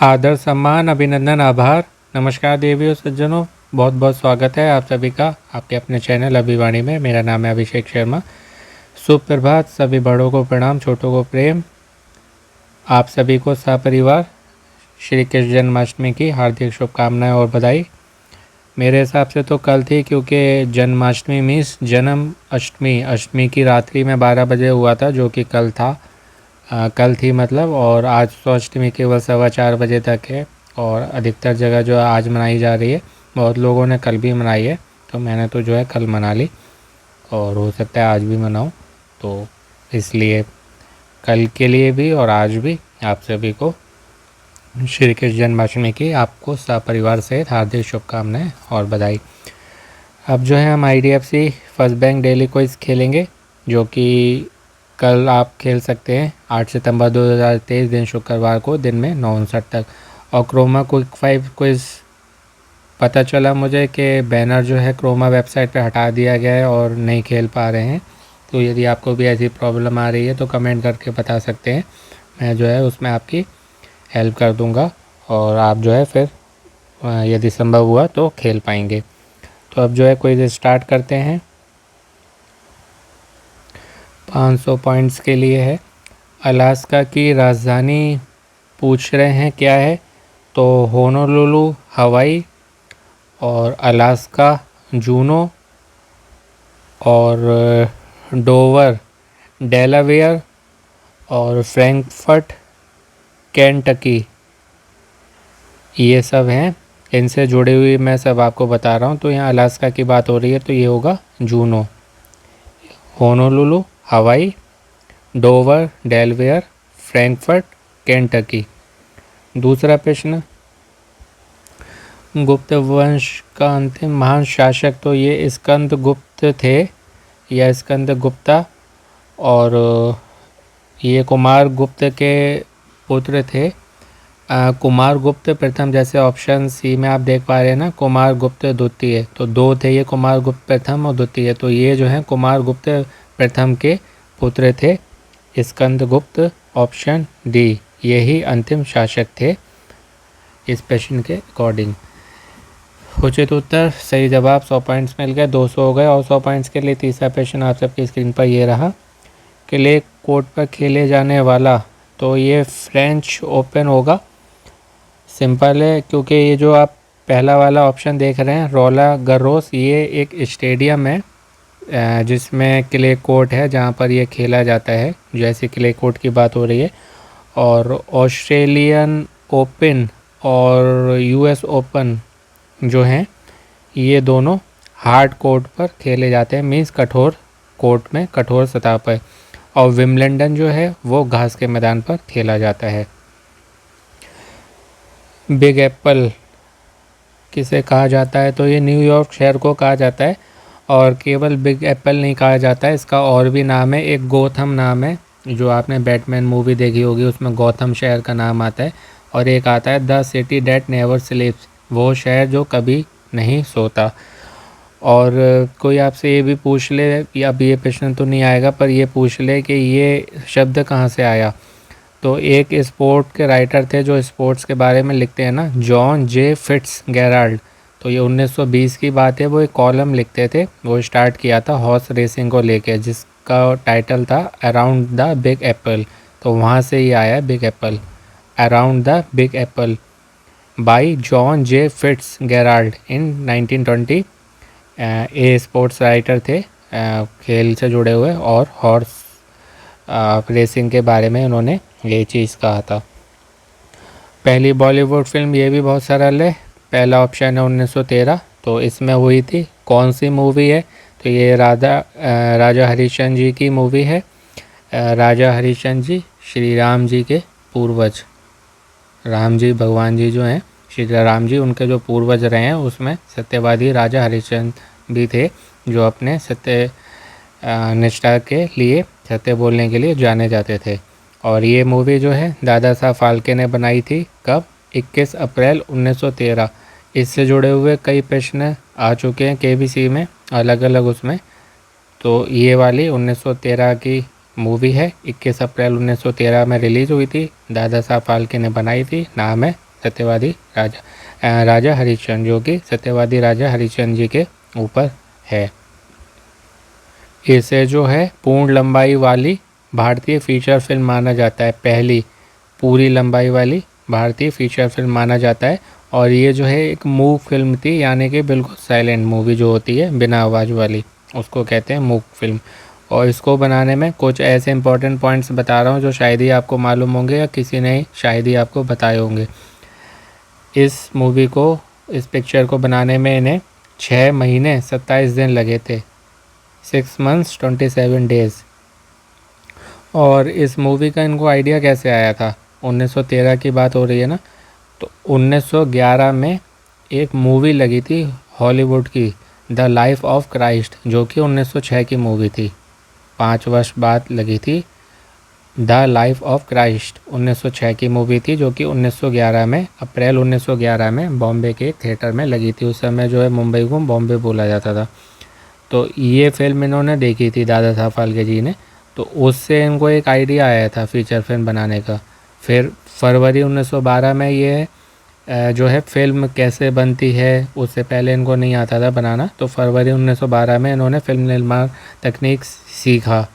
आदर सम्मान अभिनंदन आभार। नमस्कार देवियों सज्जनों, बहुत बहुत स्वागत है आप सभी का आपके अपने चैनल अभिवाणी में। मेरा नाम है अभिषेक शर्मा। सुप्रभात, सभी बड़ों को प्रणाम, छोटों को प्रेम। आप सभी को सपरिवार श्री कृष्ण जन्माष्टमी की हार्दिक शुभकामनाएं और बधाई। मेरे हिसाब से तो कल थी, क्योंकि जन्माष्टमी मीन्स जन्म अष्टमी, अष्टमी की रात्रि में 12 बजे हुआ था, जो कि कल था। कल थी मतलब, और आज तो अष्टमी केवल 4:15 बजे तक है। और अधिकतर जगह जो आज मनाई जा रही है, बहुत लोगों ने कल भी मनाई है, तो मैंने तो जो है कल मना ली, और हो सकता है आज भी मनाऊं। तो इसलिए कल के लिए भी और आज भी आप सभी को श्री कृष्ण जन्माष्टमी की आपको सपरिवार सहित हार्दिक शुभकामनाएं और बधाई। अब जो है हम IDFC first bank daily quiz खेलेंगे, जो कि कल आप खेल सकते हैं 8 सितंबर 2023 दिन शुक्रवार को दिन में 9:59 तक। और क्रोमा क्विक 5 क्विज़ पता चला मुझे कि बैनर जो है क्रोमा वेबसाइट पे हटा दिया गया है और नहीं खेल पा रहे हैं। तो यदि आपको भी ऐसी प्रॉब्लम आ रही है तो कमेंट करके बता सकते हैं, मैं जो है उसमें आपकी हेल्प कर दूंगा, और आप जो है फिर यदि संभव हुआ तो खेल पाएंगे। तो अब जो है क्विज स्टार्ट करते हैं। 500 पॉइंट्स के लिए है। अलास्का की राजधानी पूछ रहे हैं क्या है, तो होनोलुलु हवाई, और अलास्का जूनो, और डोवर डेलावेयर, और फ्रैंकफर्ट केंटकी। ये सब हैं, इनसे जुड़ी हुई मैं सब आपको बता रहा हूँ। तो यहाँ अलास्का की बात हो रही है तो ये होगा जूनो। होनोलुलु हवाई, डोवर डेलावेयर, फ्रैंकफर्ट केंटकी। दूसरा प्रश्न, गुप्त वंश का अंतिम महान शासक, तो ये स्कंदगुप्त थे या स्कंदगुप्ता, और ये कुमार गुप्त के पुत्र थे। कुमार गुप्त प्रथम, जैसे ऑप्शन सी में आप देख पा रहे हैं ना, कुमार गुप्त द्वितीय, तो दो थे ये, कुमार गुप्त प्रथम और द्वितीय। तो ये जो है कुमार गुप्त प्रथम के पुत्र थे, स्कंदगुप्त। ऑप्शन डी, यही अंतिम शासक थे इस प्रश्न के अकॉर्डिंग। उचित उत्तर, सही जवाब। 100 पॉइंट्स मिल गए, 200 हो गए। और 100 पॉइंट्स के लिए तीसरा प्रश्न आप सबकी स्क्रीन पर ये रहा। क्ले कोर्ट पर खेले जाने वाला, तो ये फ्रेंच ओपन होगा। सिंपल है, क्योंकि ये जो आप पहला वाला ऑप्शन देख रहे हैं रोला गर्रोस, ये एक स्टेडियम है जिसमें क्ले कोर्ट है जहाँ पर ये खेला जाता है, जैसे क्ले कोर्ट की बात हो रही है। और ऑस्ट्रेलियन ओपन और US ओपन जो हैं, ये दोनों हार्ड कोर्ट पर खेले जाते हैं, मीन्स कठोर कोर्ट में, कठोर सतह पर। और विम्बलडन जो है वो घास के मैदान पर खेला जाता है। बिग एप्पल किसे कहा जाता है, तो ये न्यूयॉर्क शहर को कहा जाता है। और केवल बिग एप्पल नहीं कहा जाता है, इसका और भी नाम है, एक गोथम नाम है, जो आपने बैटमैन मूवी देखी होगी उसमें गौथम शहर का नाम आता है। और एक आता है the city that never sleeps, वो शहर जो कभी नहीं सोता। और कोई आपसे ये भी पूछ ले, या अब ये प्रश्न तो नहीं आएगा, पर ये पूछ ले कि ये शब्द कहाँ से आया, तो एक स्पोर्ट के राइटर थे जो स्पोर्ट्स के बारे में लिखते हैं ना, जॉन जे फिट्जगेराल्ड। तो ये 1920 की बात है, वो एक कॉलम लिखते थे, वो स्टार्ट किया था हॉर्स रेसिंग को लेके, जिसका टाइटल था अराउंड द बिग एप्पल। तो वहाँ से ही आया है big apple, around the big apple by John J Fitzgerald in 1920। ये स्पोर्ट्स राइटर थे, खेल से जुड़े हुए, और हॉर्स रेसिंग के बारे में उन्होंने ये चीज़ कहा था। पहली बॉलीवुड फिल्म, ये भी बहुत सरल है, पहला ऑप्शन है 1913, तो इसमें हुई थी, कौन सी मूवी है, तो ये राजा हरिश्चंद्र जी की मूवी है। राजा हरिश्चंद्र जी श्री राम जी के पूर्वज, राम जी भगवान जी जो हैं श्री राम जी, उनके जो पूर्वज रहे हैं उसमें सत्यवादी राजा हरिश्चंद्र भी थे, जो अपने सत्य निष्ठा के लिए, सत्य बोलने के लिए जाने जाते थे। और ये मूवी जो है दादा साहब फाल्के ने बनाई थी, कब, 21 अप्रैल 1913। इससे जुड़े हुए कई प्रश्न आ चुके हैं KBC में अलग अलग उसमें। तो ये वाली 1913 की मूवी है, 21 अप्रैल 1913 में रिलीज़ हुई थी, दादा साहब फाल्के ने बनाई थी, नाम है सत्यवादी राजा हरिश्चंद्र, जो कि सत्यवादी राजा हरिश्चंद्र जी के ऊपर है। इसे जो है पूर्ण लंबाई वाली भारतीय फीचर फिल्म माना जाता है, पहली पूरी लंबाई वाली भारतीय फीचर फिल्म माना जाता है। और ये जो है एक मूक फिल्म थी, यानी कि बिल्कुल साइलेंट मूवी जो होती है बिना आवाज़ वाली, उसको कहते हैं मूक फिल्म। और इसको बनाने में कुछ ऐसे इंपॉर्टेंट पॉइंट्स बता रहा हूँ जो शायद ही आपको मालूम होंगे या किसी ने शायद ही आपको बताए होंगे। इस मूवी को, इस पिक्चर को बनाने में इन्हें 6 महीने 27 दिन लगे थे, 6 months 27 days। और इस मूवी का इनको आइडिया कैसे आया था? 1913 की बात हो रही है ना, तो 1911 में एक मूवी लगी थी हॉलीवुड की, द लाइफ ऑफ क्राइस्ट, जो कि 1906 की मूवी थी। 5 वर्ष बाद लगी थी द लाइफ ऑफ क्राइस्ट, 1906 की मूवी थी, जो कि 1911 में, अप्रैल 1911 में बॉम्बे के थिएटर में लगी थी। उस समय जो है मुंबई को बॉम्बे बोला जाता था। तो ये फिल्म इन्होंने देखी थी दादा साहब फाल्के जी ने, तो उससे इनको एक आइडिया आया था फीचर फिल्म बनाने का। फिर फरवरी 1912 में ये जो है फिल्म कैसे बनती है उससे पहले इनको नहीं आता था बनाना, तो फरवरी 1912 में इन्होंने फिल्म निर्माण तकनीक सीखा।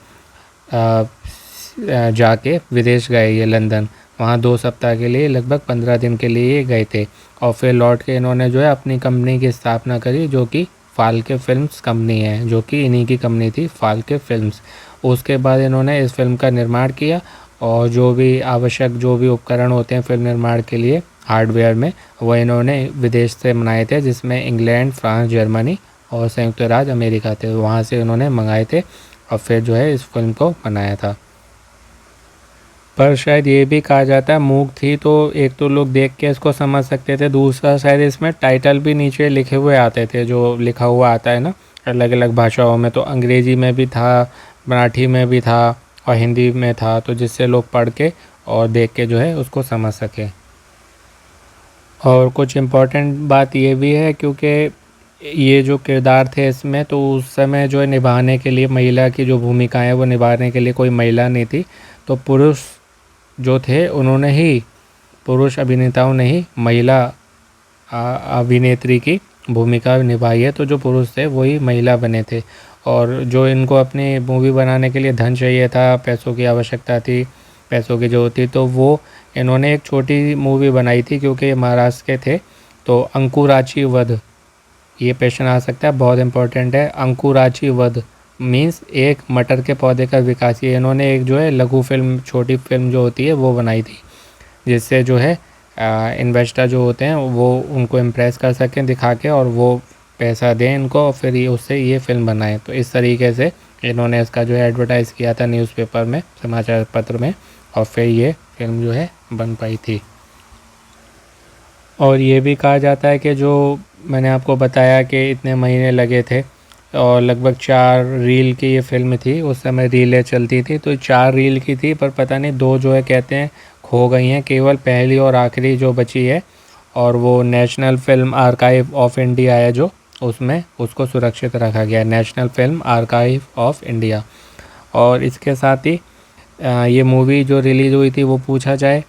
जाके विदेश गए ये लंदन, वहाँ 2 सप्ताह के लिए, लगभग 15 दिन के लिए गए थे। और फिर लौट के इन्होंने जो है अपनी कंपनी की स्थापना करी, जो कि फाल्के फिल्म्स कंपनी है, जो कि इन्हीं की कंपनी थी, फाल्के फिल्म्स। उसके बाद इन्होंने इस फिल्म का निर्माण किया और जो भी आवश्यक जो भी उपकरण होते हैं फिल्म निर्माण के लिए हार्डवेयर में, वो इन्होंने विदेश से मंगाए थे, जिसमें इंग्लैंड, फ्रांस, जर्मनी और संयुक्त राज्य अमेरिका थे, वहाँ से इन्होंने मंगाए थे और फिर जो है इस फिल्म को बनाया था। पर शायद ये भी कहा जाता है मूक थी तो एक तो लोग देख के इसको समझ सकते थे, दूसरा शायद इसमें टाइटल भी नीचे लिखे हुए आते थे, जो लिखा हुआ आता है ना अलग अलग भाषाओं में, तो अंग्रेज़ी में भी था, मराठी में भी था और हिंदी में था, तो जिससे लोग पढ़ के और देख के जो है उसको समझ सकें। और कुछ इम्पोर्टेंट बात ये भी है, क्योंकि ये जो किरदार थे इसमें, तो उस समय जो है निभाने के लिए महिला की जो भूमिका है वो निभाने के लिए कोई महिला नहीं थी, तो पुरुष जो थे उन्होंने ही, पुरुष अभिनेताओं ने ही महिला अभिनेत्री की भूमिका निभाई है, तो जो पुरुष थे वही महिला बने थे। और जो इनको अपनी मूवी बनाने के लिए धन चाहिए था, पैसों की आवश्यकता थी, पैसों की ज़रूरत थी, तो वो इन्होंने एक छोटी मूवी बनाई थी, क्योंकि ये महाराष्ट्र के थे। तो अंकुराची वध, ये क्वेश्चन आ सकता है, बहुत इंपॉर्टेंट है। अंकुराची वध मीन्स एक मटर के पौधे का विकास। ये इन्होंने एक जो है लघु फिल्म, छोटी फिल्म जो होती है वो बनाई थी, जिससे जो है इन्वेस्टर जो होते हैं वो उनको इम्प्रेस कर सकें दिखा के, और वो पैसा दें इनको और फिर ये उससे ये फिल्म बनाएं। तो इस तरीके से इन्होंने इसका जो है एडवर्टाइज़ किया था न्यूज़पेपर में, समाचार पत्र में, और फिर ये फिल्म जो है बन पाई थी। और ये भी कहा जाता है कि जो मैंने आपको बताया कि इतने महीने लगे थे और लगभग 4 रील की ये फिल्म थी, उस समय रीलें चलती थी, तो 4 रील की थी, पर पता नहीं 2 जो है कहते हैं खो गई हैं, केवल पहली और आखिरी जो बची है, और वो national film archive of India है जो, उसमें उसको सुरक्षित रखा गया, national film archive of India. और इसके साथ ही ये मूवी जो रिलीज़ हुई थी वो पूछा जाए,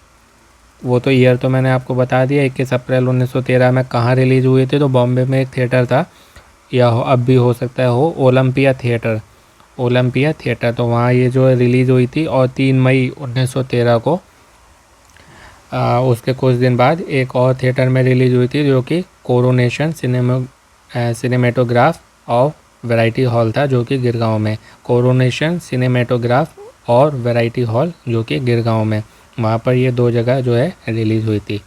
वो तो ईयर तो मैंने आपको बता दिया, 21 अप्रैल 1913 में कहाँ रिलीज़ हुई थी, तो बॉम्बे में एक थिएटर था, या अब भी हो सकता है हो, ओलंपिया थिएटर, ओलंपिया थिएटर, तो वहाँ ये जो रिलीज़ हुई थी। और 3 मई 1913 को उसके कुछ दिन बाद एक और थिएटर में रिलीज़ हुई थी, जो कि coronation cinematograph of variety hall था, जो कि गिरगांव में, कोरोनेशन सिनेमेटोग्राफ और वैरायटी हॉल जो कि गिरगांव में, वहाँ पर ये 2 जगह जो है रिलीज़ हुई थी।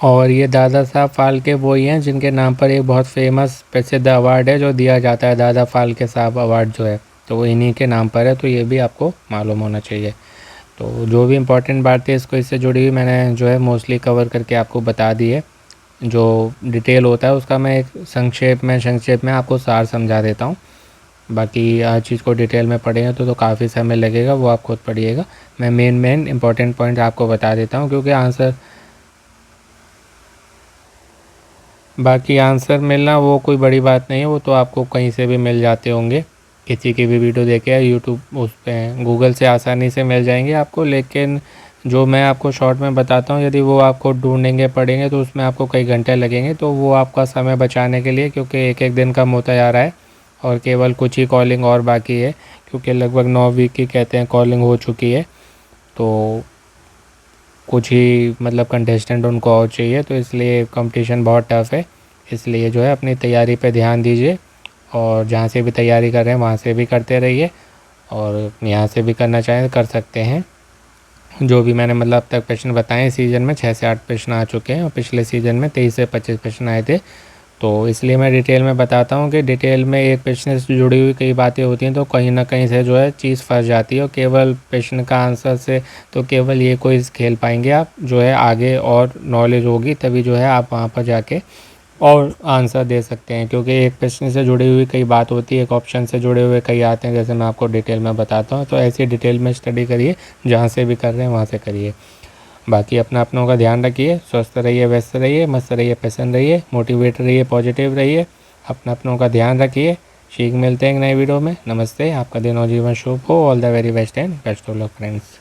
और ये दादा साहब फाल्के वही हैं जिनके नाम पर एक बहुत फेमस प्रसिद्ध अवार्ड है जो दिया जाता है, दादा फाल्के साहब अवार्ड जो है, तो वो इन्हीं के नाम पर है, तो ये भी आपको मालूम होना चाहिए। तो जो भी इम्पोर्टेंट बात थी इसको इससे जुड़ी हुई मैंने जो है मोस्टली कवर करके आपको बता दी है। जो डिटेल होता है उसका मैं एक संक्षेप में आपको सार समझा देता हूँ। बाकी हर चीज़ को डिटेल में पढ़ेंगे तो काफ़ी समय लगेगा, वो आप खुद पढ़िएगा। मैं मेन इंपॉर्टेंट पॉइंट आपको बता देता हूँ, क्योंकि बाकी आंसर मिलना वो कोई बड़ी बात नहीं है, वो तो आपको कहीं से भी मिल जाते होंगे, किसी की भी वीडियो देखे या यूट्यूब उस पर गूगल से आसानी से मिल जाएंगे आपको। लेकिन जो मैं आपको शॉर्ट में बताता हूँ, यदि वो आपको ढूंढेंगे पड़ेंगे तो उसमें आपको कई घंटे लगेंगे, तो वो आपका समय बचाने के लिए, क्योंकि एक एक दिन कम होता जा रहा है और केवल कुछ ही कॉलिंग और बाकी है, क्योंकि लगभग 9 वीक की कहते हैं कॉलिंग हो चुकी है। तो कुछ ही मतलब कंटेस्टेंट उनको और चाहिए, तो इसलिए कंपटीशन बहुत टफ़ है। इसलिए जो है अपनी तैयारी पे ध्यान दीजिए, और जहाँ से भी तैयारी कर रहे हैं वहाँ से भी करते रहिए, और यहाँ से भी करना चाहें तो कर सकते हैं। जो भी मैंने मतलब अब तक प्रश्न बताए हैं, सीज़न में 6 से 8 प्रश्न आ चुके हैं और पिछले सीज़न में 23 से 25 प्रश्न आए थे। तो इसलिए मैं डिटेल में बताता हूँ कि डिटेल में एक प्रश्न से जुड़ी हुई कई बातें होती हैं, तो कहीं ना कहीं से जो है चीज़ फंस जाती है, और केवल प्रश्न का आंसर से तो केवल ये कोई खेल पाएंगे आप, जो है आगे और नॉलेज होगी तभी जो है आप वहाँ पर जाके और आंसर दे सकते हैं, क्योंकि एक प्रश्न से जुड़ी हुई कई बात होती है, एक ऑप्शन से जुड़े हुए कई आते हैं, जैसे मैं आपको डिटेल में बताता हूँ। तो ऐसी डिटेल में स्टडी करिए, जहाँ से भी कर रहे हैं वहाँ से करिए। बाकी अपना अपनों का ध्यान रखिए, स्वस्थ रहिए, व्यस्त रहिए, मस्त रहिए, प्रसन्न रहिए, मोटिवेट रहिए, पॉजिटिव रहिए, अपना अपनों का ध्यान रखिए। शीघ्र मिलते हैं एक नए वीडियो में। नमस्ते, आपका दिन और जीवन शुभ हो। All the very best and best of luck friends.